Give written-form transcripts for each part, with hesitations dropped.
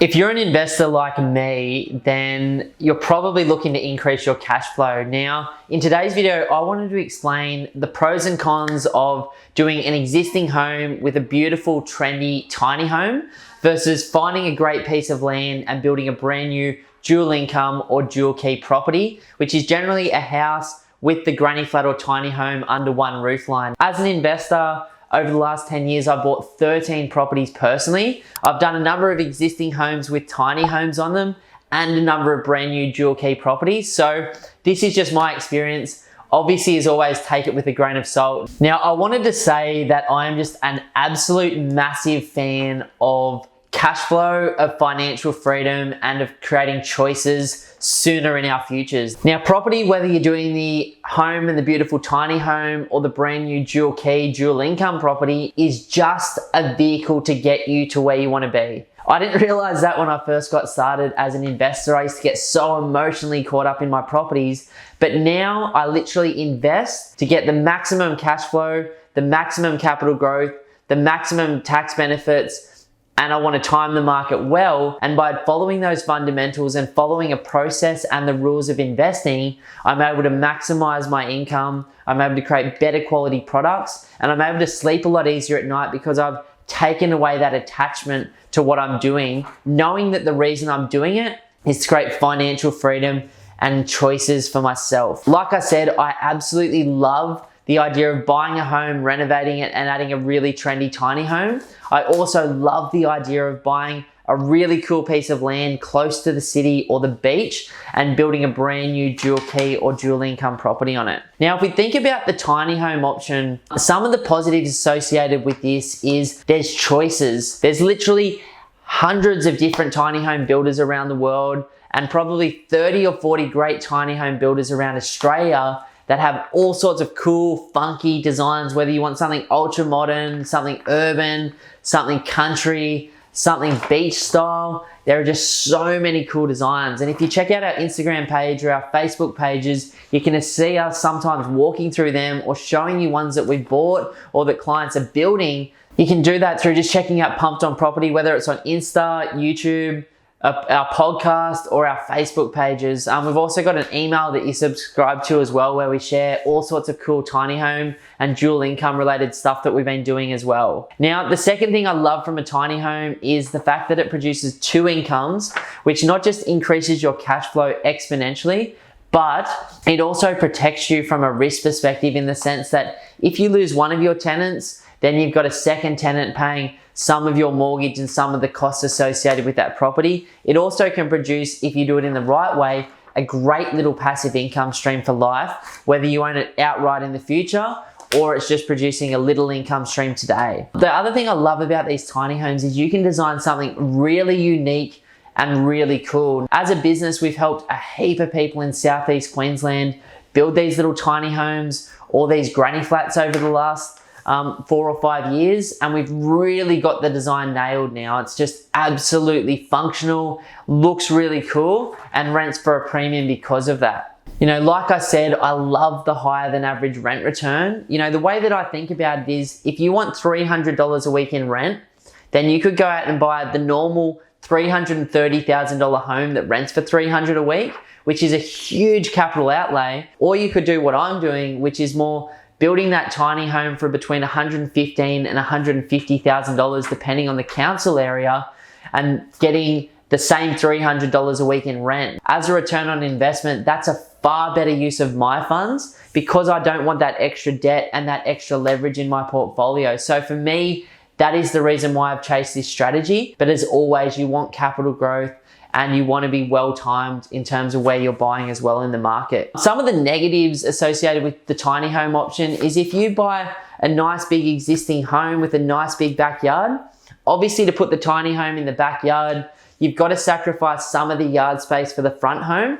If you're an investor like me, then you're probably looking to increase your cash flow. Now, in today's video, I wanted to explain the pros and cons of doing an existing home with a beautiful, trendy, tiny home versus finding a great piece of land and building a brand new dual income or dual key property, which is generally a house with the granny flat or tiny home under one roof line. As an investor, over the last 10 years, I bought 13 properties personally. I've done a number of existing homes with tiny homes on them and a number of brand new dual key properties. So this is just my experience. Obviously, as always, take it with a grain of salt. Now, I wanted to say that I am just an absolute massive fan of cash flow, of financial freedom, and of creating choices sooner in our futures. Now, property, whether you're doing the home and the beautiful tiny home or the brand new dual key, dual income property, is just a vehicle to get you to where you want to be. I didn't realize that when I first got started as an investor. I used to get so emotionally caught up in my properties, but now I literally invest to get the maximum cash flow, the maximum capital growth, the maximum tax benefits, and I want to time the market well. And by following those fundamentals and following a process and the rules of investing, I'm able to maximize my income. I'm able to create better quality products, and I'm able to sleep a lot easier at night because I've taken away that attachment to what I'm doing, knowing that the reason I'm doing it is to create financial freedom and choices for myself. Like I said, I absolutely love the idea of buying a home, renovating it, and adding a really trendy tiny home. I also love the idea of buying a really cool piece of land close to the city or the beach and building a brand new dual key or dual income property on it. Now, if we think about the tiny home option, some of the positives associated with this is there's choices. There's literally hundreds of different tiny home builders around the world and probably 30 or 40 great tiny home builders around Australia that have all sorts of cool, funky designs, whether you want something ultra modern, something urban, something country, something beach style. There are just so many cool designs. And if you check out our Instagram page or our Facebook pages, you can see us sometimes walking through them or showing you ones that we've bought or that clients are building. You can do that through just checking out Pumped On Property, whether it's on Insta, YouTube, our podcast, or our Facebook pages. We've also got an email that you subscribe to as well, where we share all sorts of cool tiny home and dual income related stuff that we've been doing as well. Now, the second thing I love from a tiny home is the fact that it produces two incomes, which not just increases your cash flow exponentially, but it also protects you from a risk perspective in the sense that if you lose one of your tenants, then you've got a second tenant paying some of your mortgage and some of the costs associated with that property. It also can produce, if you do it in the right way, a great little passive income stream for life, whether you own it outright in the future or it's just producing a little income stream today. The other thing I love about these tiny homes is you can design something really unique and really cool. As a business, we've helped a heap of people in Southeast Queensland build these little tiny homes or these granny flats over the last 4 or 5 years, and we've really got the design nailed now. It's just absolutely functional, looks really cool, and rents for a premium because of that. You know, like I said, I love the higher than average rent return. You know, the way that I think about it is if you want $300 a week in rent, then you could go out and buy the normal $330,000 home that rents for $300 a week, which is a huge capital outlay. Or you could do what I'm doing, which is more building that tiny home for between $115,000 and $150,000 depending on the council area and getting the same $300 a week in rent. As a return on investment, that's a far better use of my funds because I don't want that extra debt and that extra leverage in my portfolio. So for me, that is the reason why I've chased this strategy. But as always, you want capital growth and you want to be well timed in terms of where you're buying as well in the market. Some of the negatives associated with the tiny home option is if you buy a nice big existing home with a nice big backyard, obviously to put the tiny home in the backyard, you've got to sacrifice some of the yard space for the front home.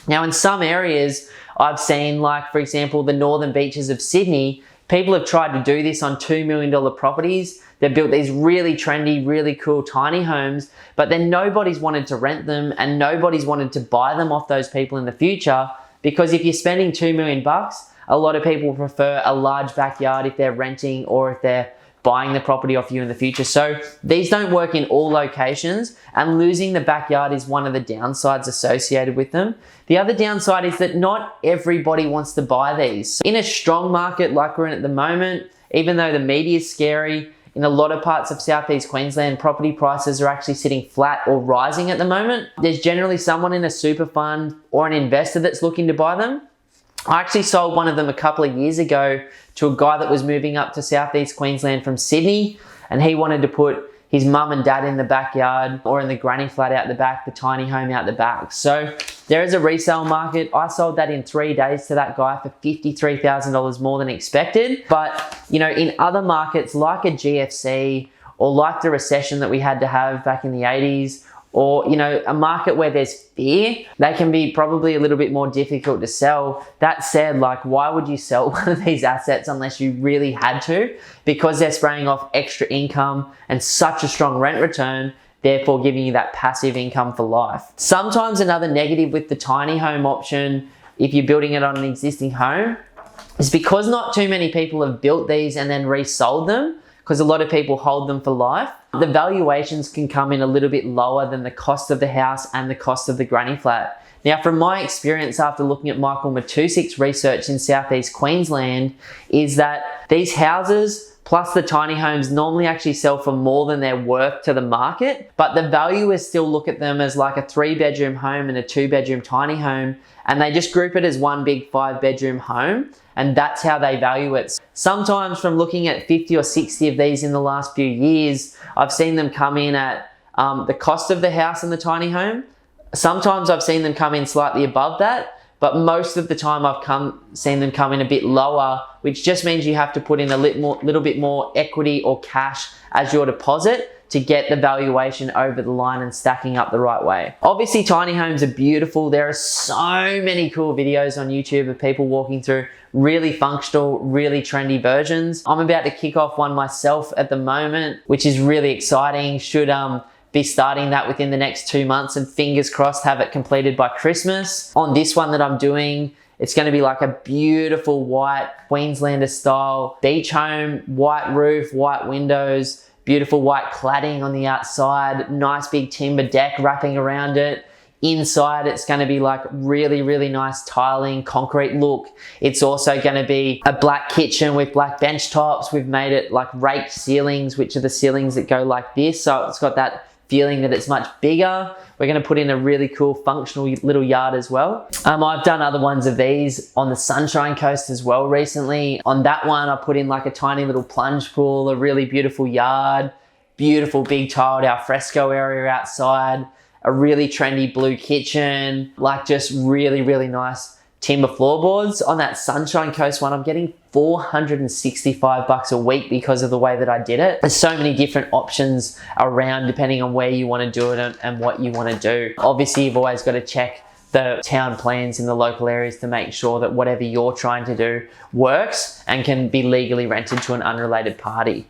Now, in some areas I've seen, like for example, the northern beaches of Sydney, people have tried to do this on $2 million properties. They've built these really trendy, really cool tiny homes, but then nobody's wanted to rent them and nobody's wanted to buy them off those people in the future, because if you're spending $2 million, a lot of people prefer a large backyard if they're renting or if they're buying the property off you in the future. So these don't work in all locations, and losing the backyard is one of the downsides associated with them. The other downside is that not everybody wants to buy these. In a strong market like we're in at the moment, even though the media is scary, in a lot of parts of Southeast Queensland, property prices are actually sitting flat or rising at the moment. There's generally someone in a super fund or an investor that's looking to buy them. I actually sold one of them a couple of years ago to a guy that was moving up to Southeast Queensland from Sydney, and he wanted to put his mum and dad in the backyard, or in the granny flat out the back, the tiny home out the back. So there is a resale market. I sold that in 3 days to that guy for $53,000 more than expected. But you know, in other markets like a GFC, or like the recession that we had to have back in the 80s, or you know, a market where there's fear, they can be probably a little bit more difficult to sell. That said, like, why would you sell one of these assets unless you really had to? Because they're spraying off extra income and such a strong rent return, therefore giving you that passive income for life. Sometimes another negative with the tiny home option, if you're building it on an existing home, is because not too many people have built these and then resold them, because a lot of people hold them for life. The valuations can come in a little bit lower than the cost of the house and the cost of the granny flat. Now, from my experience after looking at Michael Matusic's research in Southeast Queensland, is that these houses plus the tiny homes normally actually sell for more than they're worth to the market, but the valuers still look at them as like a 3-bedroom home and a 2-bedroom tiny home, and they just group it as one big 5-bedroom home, and that's how they value it. Sometimes from looking at 50 or 60 of these in the last few years, I've seen them come in at the cost of the house and the tiny home. Sometimes I've seen them come in slightly above that, but most of the time I've seen them come in a bit lower, which just means you have to put in a little bit more equity or cash as your deposit to get the valuation over the line and stacking up the right way. Obviously, tiny homes are beautiful. There are so many cool videos on YouTube of people walking through really functional, really trendy versions. I'm about to kick off one myself at the moment, which is really exciting. Should be starting that within the next 2 months, and fingers crossed have it completed by Christmas. On this one that I'm doing, it's going to be like a beautiful white Queenslander style beach home, white roof, white windows, beautiful white cladding on the outside, nice big timber deck wrapping around it. Inside, it's going to be like really, really nice tiling, concrete look. It's also going to be a black kitchen with black bench tops. We've made it like raked ceilings, which are the ceilings that go like this. So it's got that feeling that it's much bigger. We're going to put in a really cool functional little yard as well. I've done other ones of these on the Sunshine Coast as well recently. On that one, I put in like a tiny little plunge pool, a really beautiful yard, beautiful big tiled al fresco area outside, a really trendy blue kitchen, like just really, really nice timber floorboards. On that Sunshine Coast one, I'm getting $465 a week because of the way that I did it. There's so many different options around depending on where you want to do it and what you want to do. Obviously, you've always got to check the town plans in the local areas to make sure that whatever you're trying to do works and can be legally rented to an unrelated party.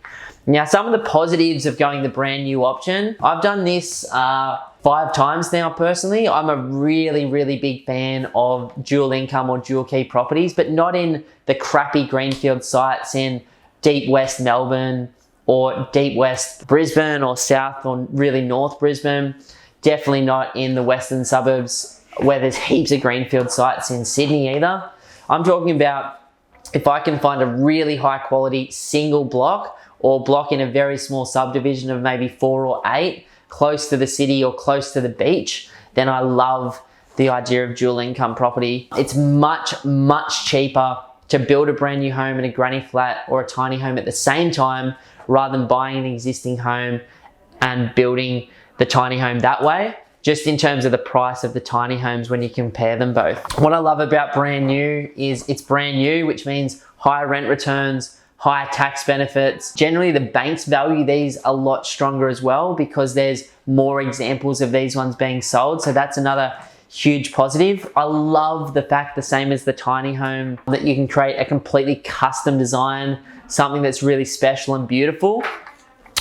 Now, some of the positives of going the brand new option, I've done this 5 times now personally. I'm a really, really big fan of dual income or dual key properties, but not in the crappy greenfield sites in deep west Melbourne or deep west Brisbane or south or really north Brisbane. Definitely not in the western suburbs where there's heaps of greenfield sites in Sydney either. I'm talking about if I can find a really high quality single block or block in a very small subdivision of maybe 4 or 8 close to the city or close to the beach, then I love the idea of dual income property. It's much, much cheaper to build a brand new home in a granny flat or a tiny home at the same time rather than buying an existing home and building the tiny home that way, just in terms of the price of the tiny homes when you compare them both. What I love about brand new is it's brand new, which means higher rent returns, higher tax benefits. Generally, the banks value these a lot stronger as well because there's more examples of these ones being sold. So that's another huge positive. I love the fact, the same as the tiny home, that you can create a completely custom design, something that's really special and beautiful.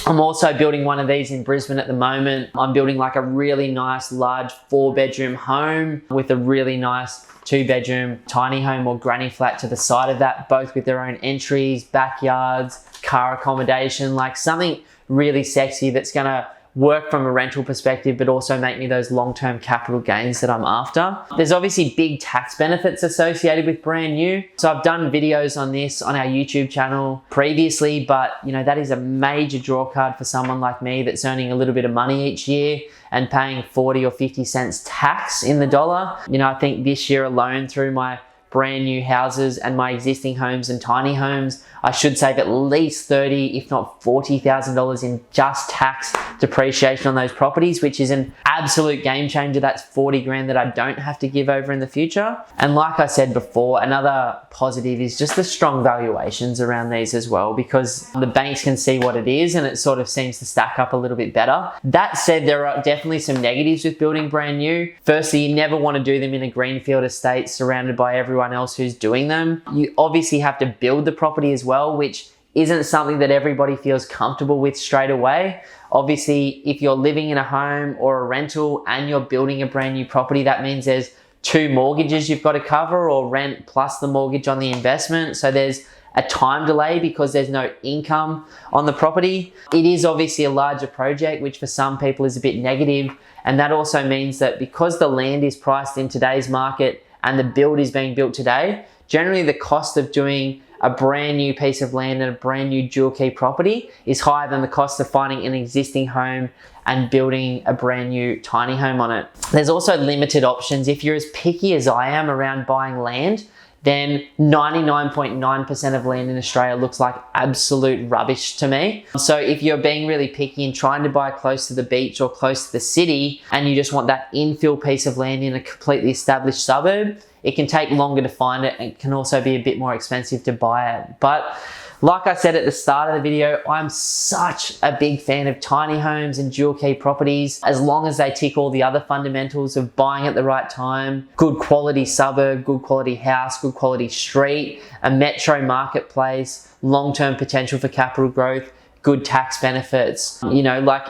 I'm also building one of these in Brisbane at the moment. I'm building like a really nice large 4-bedroom home with a really nice 2-bedroom tiny home or granny flat to the side of that, both with their own entries, backyards, car accommodation, like something really sexy that's gonna work from a rental perspective, but also make me those long-term capital gains that I'm after. There's obviously big tax benefits associated with brand new. So I've done videos on this on our YouTube channel previously, but you know, that is a major draw card for someone like me that's earning a little bit of money each year and paying 40 or 50 cents tax in the dollar. You know, I think this year alone through my brand new houses and my existing homes and tiny homes, I should save at least $30,000, if not $40,000 in just tax depreciation on those properties, which is an absolute game changer. That's 40 grand that I don't have to give over in the future. And like I said before, another positive is just the strong valuations around these as well, because the banks can see what it is and it sort of seems to stack up a little bit better. That said, there are definitely some negatives with building brand new. Firstly, you never want to do them in a greenfield estate surrounded by everyone else who's doing them. You obviously have to build the property as well, which isn't something that everybody feels comfortable with straight away. Obviously, if you're living in a home or a rental and you're building a brand new property, that means there's 2 mortgages you've got to cover, or rent plus the mortgage on the investment. So there's a time delay because there's no income on the property. It is obviously a larger project, which for some people is a bit negative. And that also means that because the land is priced in today's market and the build is being built today, generally the cost of doing a brand new piece of land and a brand new dual key property is higher than the cost of finding an existing home and building a brand new tiny home on it. There's also limited options. If you're as picky as I am around buying land, then 99.9% of land in Australia looks like absolute rubbish to me. So if you're being really picky and trying to buy close to the beach or close to the city, and you just want that infill piece of land in a completely established suburb, it can take longer to find it and can also be a bit more expensive to buy it. But like I said at the start of the video, I'm such a big fan of tiny homes and dual key properties, as long as they tick all the other fundamentals of buying at the right time, good quality suburb, good quality house, good quality street, a metro marketplace, long-term potential for capital growth, good tax benefits. You know, like,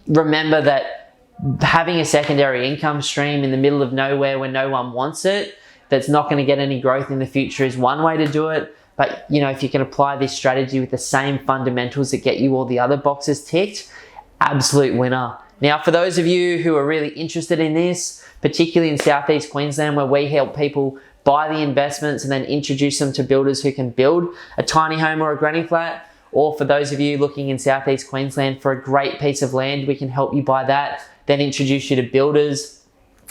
remember that having a secondary income stream in the middle of nowhere where no one wants it, that's not going to get any growth in the future, is one way to do it. But you know, if you can apply this strategy with the same fundamentals that get you all the other boxes ticked, absolute winner. Now, for those of you who are really interested in this, particularly in Southeast Queensland, where we help people buy the investments and then introduce them to builders who can build a tiny home or a granny flat, or for those of you looking in Southeast Queensland for a great piece of land, we can help you buy that, then introduce you to builders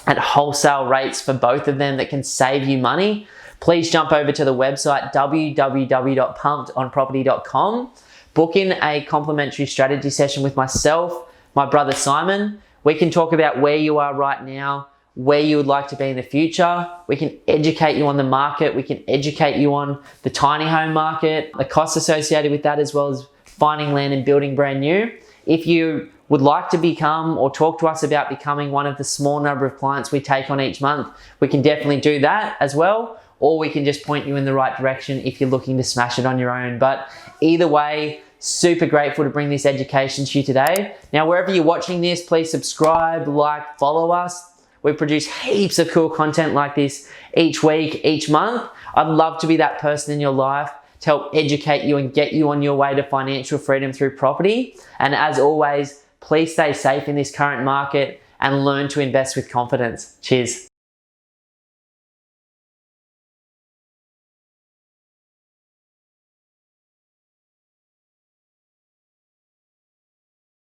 at wholesale rates for both of them that can save you money. Please jump over to the website www.pumkedonproperty.com. Book in a complimentary strategy session with myself, my brother Simon. We can talk about where you are right now, where you would like to be in the future. We can educate you on the market. We can educate you on the tiny home market, the costs associated with that, as well as finding land and building brand new. If you would like to become or talk to us about becoming one of the small number of clients we take on each month, we can definitely do that as well. Or we can just point you in the right direction if you're looking to smash it on your own. But either way, super grateful to bring this education to you today. Now, wherever you're watching this, please subscribe, like, follow us. We produce heaps of cool content like this each week, each month. I'd love to be that person in your life to help educate you and get you on your way to financial freedom through property. And as always, please stay safe in this current market and learn to invest with confidence. Cheers.